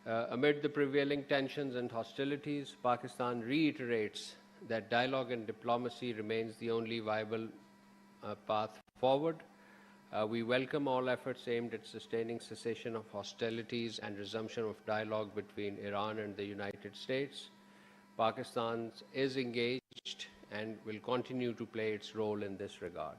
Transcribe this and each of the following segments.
Amid the prevailing tensions and hostilities, Pakistan reiterates that dialogue and diplomacy remains the only viable path forward. We welcome all efforts aimed at sustaining cessation of hostilities and resumption of dialogue between Iran and the United States. Pakistan is engaged and will continue to play its role in this regard.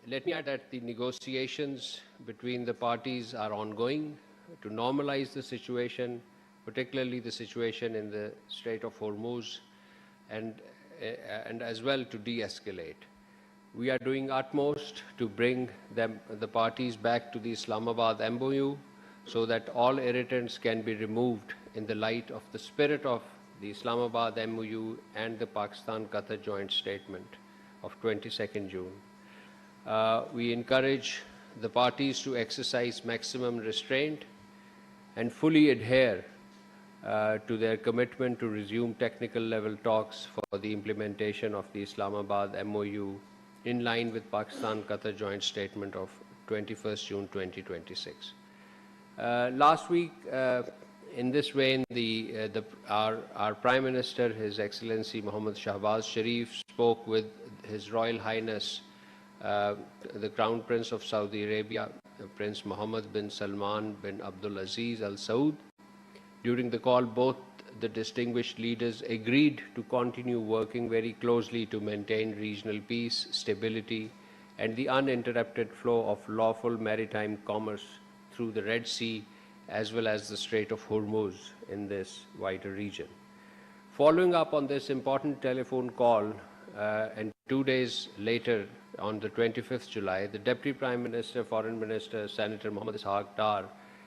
Let me add that the negotiations between the parties are ongoing to normalize the situation, particularly the situation in the Strait of Hormuz, and as well to de-escalate. We are doing utmost to bring the parties back to the Islamabad MOU so that all irritants can be removed in the light of the spirit of the Islamabad MOU and the Pakistan-Qatar joint statement of 22nd June. We encourage the parties to exercise maximum restraint and fully adhere to their commitment to resume technical level talks for the implementation of the Islamabad MOU in line with Pakistan-Qatar joint statement of 21st June 2026. Last week, in this vein, our Prime Minister, His Excellency Mohammad Shahbaz Sharif, spoke with His Royal Highness the Crown Prince of Saudi Arabia, Prince Mohammed bin Salman bin Abdul Aziz Al Saud. During the call, both the distinguished leaders agreed to continue working very closely to maintain regional peace, stability, and the uninterrupted flow of lawful maritime commerce through the Red Sea as well as the Strait of Hormuz in this wider region. Following up on this important telephone call, and 2 days later, on the 25th July, the Deputy Prime Minister, Foreign Minister, Senator Mohammad Ishaq Dar,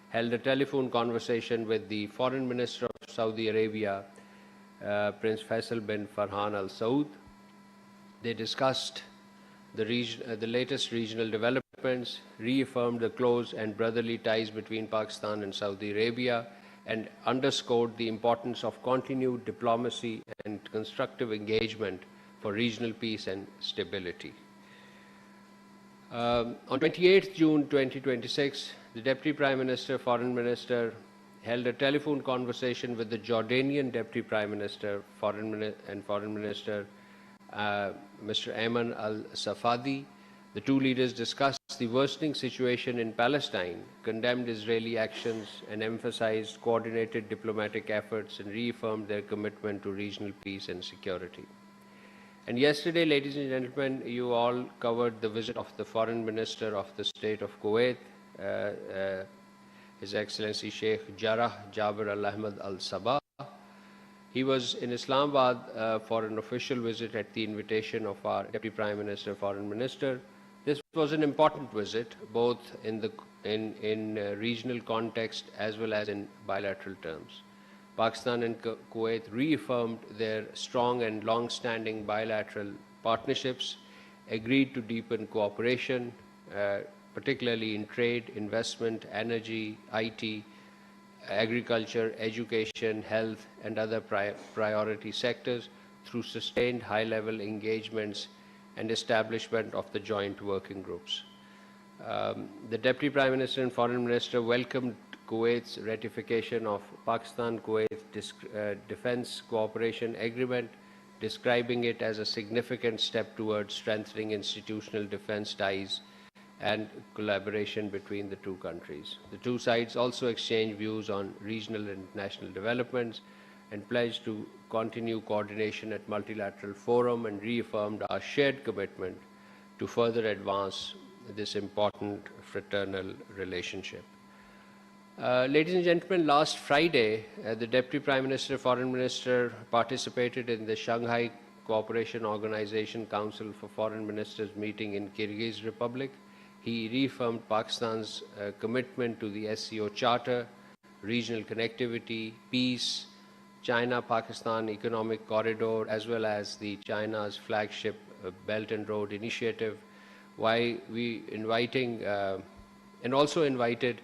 held a telephone conversation with the Foreign Minister of Saudi Arabia, Prince Faisal bin Farhan Al Saud. They discussed the latest regional developments, reaffirmed the close and brotherly ties between Pakistan and Saudi Arabia, and underscored the importance of continued diplomacy and constructive engagement for regional peace and stability. On 28th June 2026, the Deputy Prime Minister, Foreign Minister, held a telephone conversation with the Jordanian Deputy Prime Minister, Foreign Minister, Mr. Ayman Al-Safadi. The two leaders discussed the worsening situation in Palestine, condemned Israeli actions, and emphasized coordinated diplomatic efforts and reaffirmed their commitment to regional peace and security. And yesterday, ladies and gentlemen, you all covered the visit of the Foreign Minister of the State of Kuwait, His Excellency Sheikh Jarrah Jabir Al-Ahmad Al-Sabah. He was in Islamabad for an official visit at the invitation of our Deputy Prime Minister, Foreign Minister. This was an important visit, both in regional context as well as in bilateral terms. Pakistan and Kuwait reaffirmed their strong and long-standing bilateral partnerships, agreed to deepen cooperation, particularly in trade, investment, energy, IT, agriculture, education, health, and other priority sectors through sustained high-level engagements and establishment of the joint working groups. The Deputy Prime Minister and Foreign Minister welcomed Kuwait's ratification of Pakistan-Kuwait Defense Cooperation Agreement, describing it as a significant step towards strengthening institutional defense ties and collaboration between the two countries. The two sides also exchanged views on regional and national developments and pledged to continue coordination at multilateral forum and reaffirmed our shared commitment to further advance this important fraternal relationship. Ladies and gentlemen, last Friday, the Deputy Prime Minister, Foreign Minister participated in the Shanghai Cooperation Organization Council for Foreign Ministers meeting in Kyrgyz Republic. He reaffirmed Pakistan's commitment to the SCO Charter, regional connectivity, peace, China-Pakistan Economic Corridor, as well as the China's flagship Belt and Road Initiative, while we also invited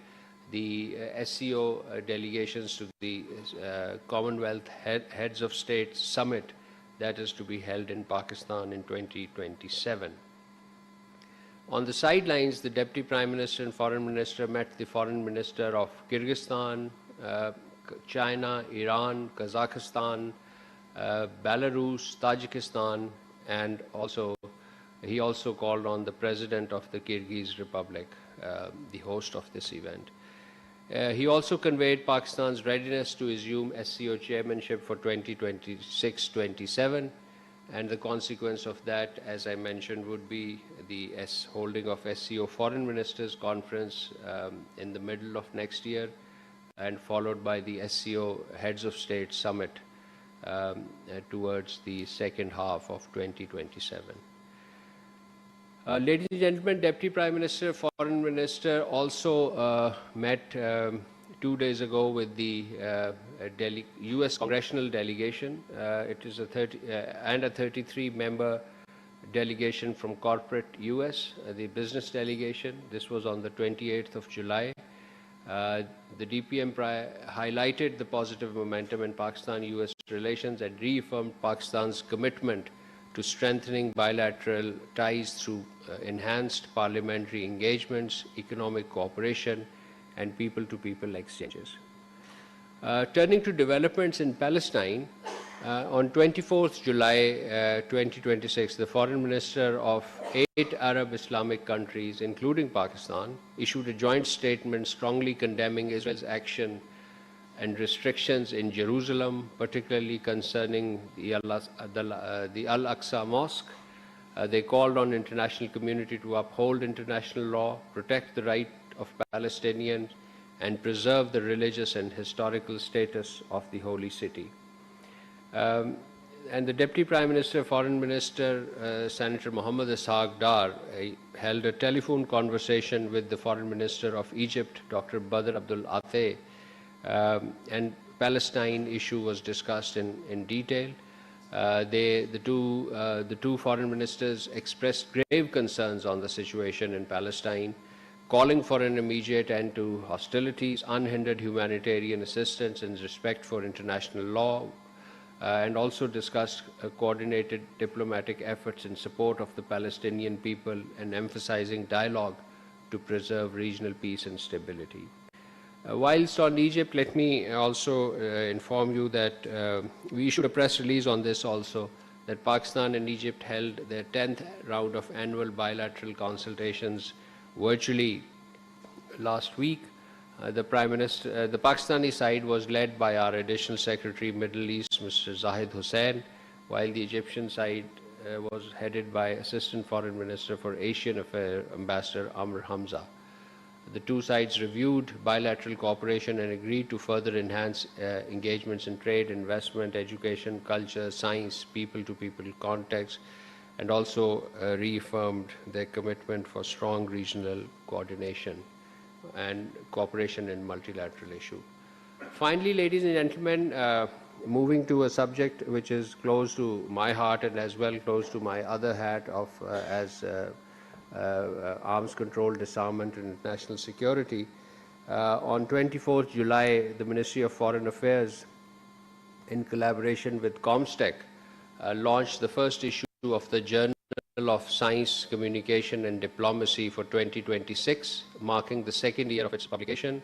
the SCO delegations to the Commonwealth Heads of State Summit that is to be held in Pakistan in 2027. On the sidelines, the Deputy Prime Minister and Foreign Minister met the Foreign Minister of Kyrgyzstan, China, Iran, Kazakhstan, Belarus, Tajikistan, and he also called on the President of the Kyrgyz Republic, the host of this event. He also conveyed Pakistan's readiness to assume SCO chairmanship for 2026-27, and the consequence of that, as I mentioned, would be the holding of SCO Foreign Ministers Conference in the middle of next year, and followed by the SCO Heads of State Summit towards the second half of 2027. Ladies and gentlemen, Deputy Prime Minister, Foreign Minister also met 2 days ago with the U.S. congressional delegation. It is a 33-member delegation from corporate U.S., the business delegation. This was on the 28th of July. The DPM highlighted the positive momentum in Pakistan-U.S. relations and reaffirmed Pakistan's commitment to strengthening bilateral ties through enhanced parliamentary engagements, economic cooperation, and people-to-people exchanges. Turning to developments in Palestine, on 24th July 2026, the Foreign Minister of 8 Arab Islamic countries, including Pakistan, issued a joint statement strongly condemning Israel's action and restrictions in Jerusalem, particularly concerning the Al-Aqsa Mosque. They called on the international community to uphold international law, protect the right of Palestinians, and preserve the religious and historical status of the holy city. And the Deputy Prime Minister, Foreign Minister, Senator Mohammed Ishaq Dar, held a telephone conversation with the Foreign Minister of Egypt, Dr. Badr Abdul Ateh, and Palestine issue was discussed in detail. The two foreign ministers expressed grave concerns on the situation in Palestine, calling for an immediate end to hostilities, unhindered humanitarian assistance, and respect for international law, and also discussed coordinated diplomatic efforts in support of the Palestinian people and emphasizing dialogue to preserve regional peace and stability. Whilst on Egypt, let me also inform you that we issued a press release on this also, that Pakistan and Egypt held their 10th round of annual bilateral consultations virtually last week. The Pakistani side was led by our Additional Secretary Middle East, Mr. Zahid Hussain, while the Egyptian side was headed by Assistant Foreign Minister for Asian Affairs, Ambassador Amr Hamza. The two sides reviewed bilateral cooperation and agreed to further enhance engagements in trade, investment, education, culture, science, people-to-people context, and also reaffirmed their commitment for strong regional coordination and cooperation in multilateral issue. Finally, ladies and gentlemen, moving to a subject which is close to my heart and as well close to my other hat of as arms control, disarmament, and international security. On 24th July, the Ministry of Foreign Affairs, in collaboration with Comstech, launched the first issue of the Journal of Science, Communication, and Diplomacy for 2026, marking the second year of its publication.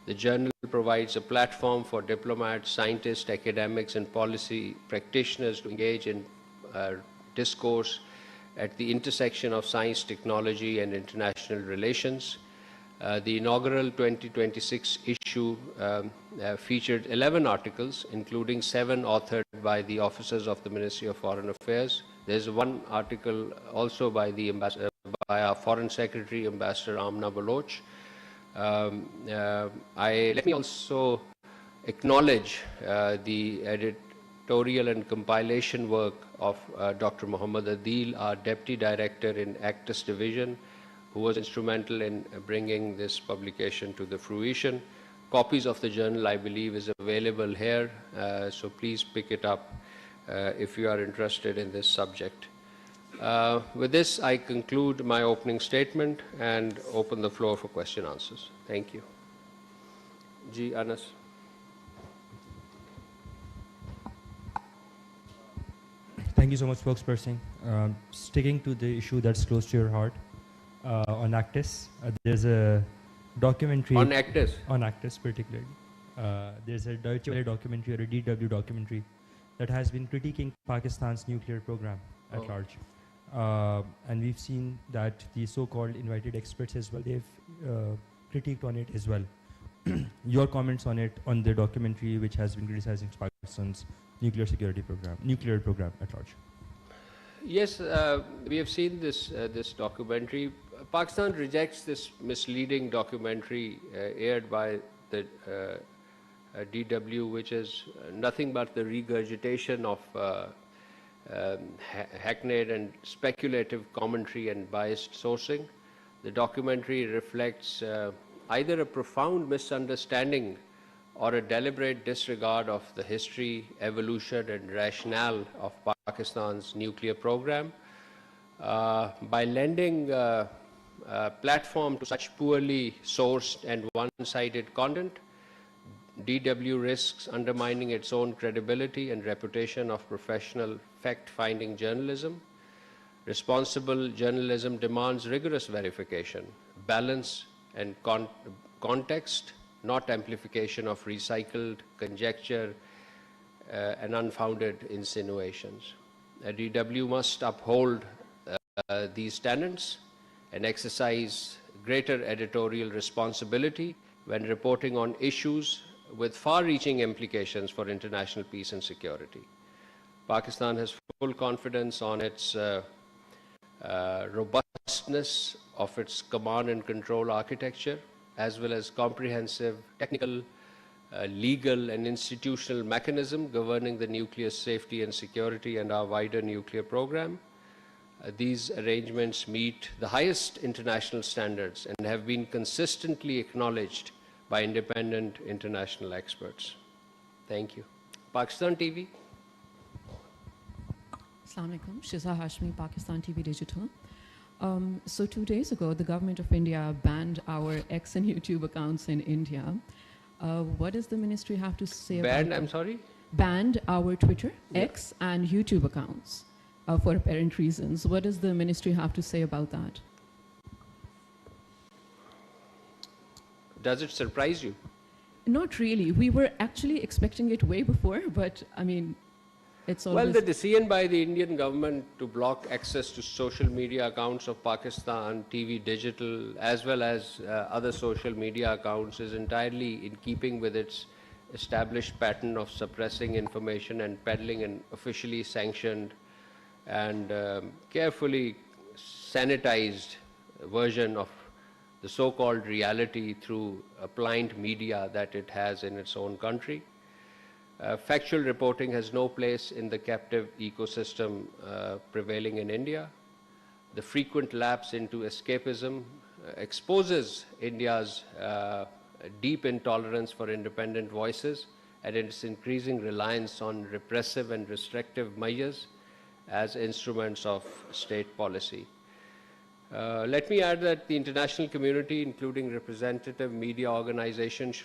The journal provides a platform for diplomats, scientists, academics, and policy practitioners to engage in discourse at the intersection of science, technology, and international relations. The inaugural 2026 issue featured 11 articles, including 7 authored by the officers of the Ministry of Foreign Affairs. There's one article also by our Foreign Secretary, Ambassador Amna Baloch. Let me also acknowledge the editorial and compilation work of Dr. Muhammad Adil, our Deputy Director in Actus Division, who was instrumental in bringing this publication to the fruition. Copies of the journal, I believe, is available here, so please pick it up if you are interested in this subject. With this, I conclude my opening statement and open the floor for question answers. Thank you. Ji, Anas. Thank you so much, spokesperson. Sticking to the issue that's close to your heart, on Actus, there's a documentary. On Actus? On Actus, particularly. There's a Deutsche Welle documentary or a DW documentary that has been critiquing Pakistan's nuclear program at large. And we've seen that the so-called invited experts as well, they've critiqued on it as well. Your comments on it, on the documentary which has been criticizing Pakistan's nuclear program at large. Yes, we have seen this documentary. Pakistan rejects this misleading documentary aired by the DW, which is nothing but the regurgitation of hackneyed and speculative commentary and biased sourcing. The documentary reflects either a profound misunderstanding or a deliberate disregard of the history, evolution, and rationale of Pakistan's nuclear program. By lending a platform to such poorly sourced and one-sided content, DW risks undermining its own credibility and reputation of professional fact-finding journalism. Responsible journalism demands rigorous verification, balance, and context, not amplification of recycled conjecture and unfounded insinuations. DW must uphold these tenets and exercise greater editorial responsibility when reporting on issues with far-reaching implications for international peace and security. Pakistan has full confidence on its robustness of its command and control architecture, as well as comprehensive technical, legal and institutional mechanism governing the nuclear safety and security and our wider nuclear program. These arrangements meet the highest international standards and have been consistently acknowledged by independent international experts. Thank you. Pakistan TV. Assalamu alaikum, Shiza Hashmi, Pakistan TV Digital. So 2 days ago, the government of India banned our X and YouTube accounts in India. What does the ministry have to say about Banned, that? I'm sorry? Banned our Twitter, X and YouTube accounts for apparent reasons. What does the ministry have to say about that? Does it surprise you? Not really. We were actually expecting it way before, but I mean, it's always... Well, the decision by the Indian government to block access to social media accounts of Pakistan TV Digital, as well as other social media accounts, is entirely in keeping with its established pattern of suppressing information and peddling an officially sanctioned and carefully sanitized version of the so-called reality through applied media that it has in its own country. Factual reporting has no place in the captive ecosystem prevailing in India. The frequent lapse into escapism exposes India's deep intolerance for independent voices and its increasing reliance on repressive and restrictive measures as instruments of state policy. Let me add that the international community, including representative media organizations,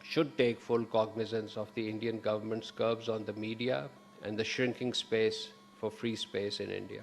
should take full cognizance of the Indian government's curbs on the media and the shrinking space for free space in India.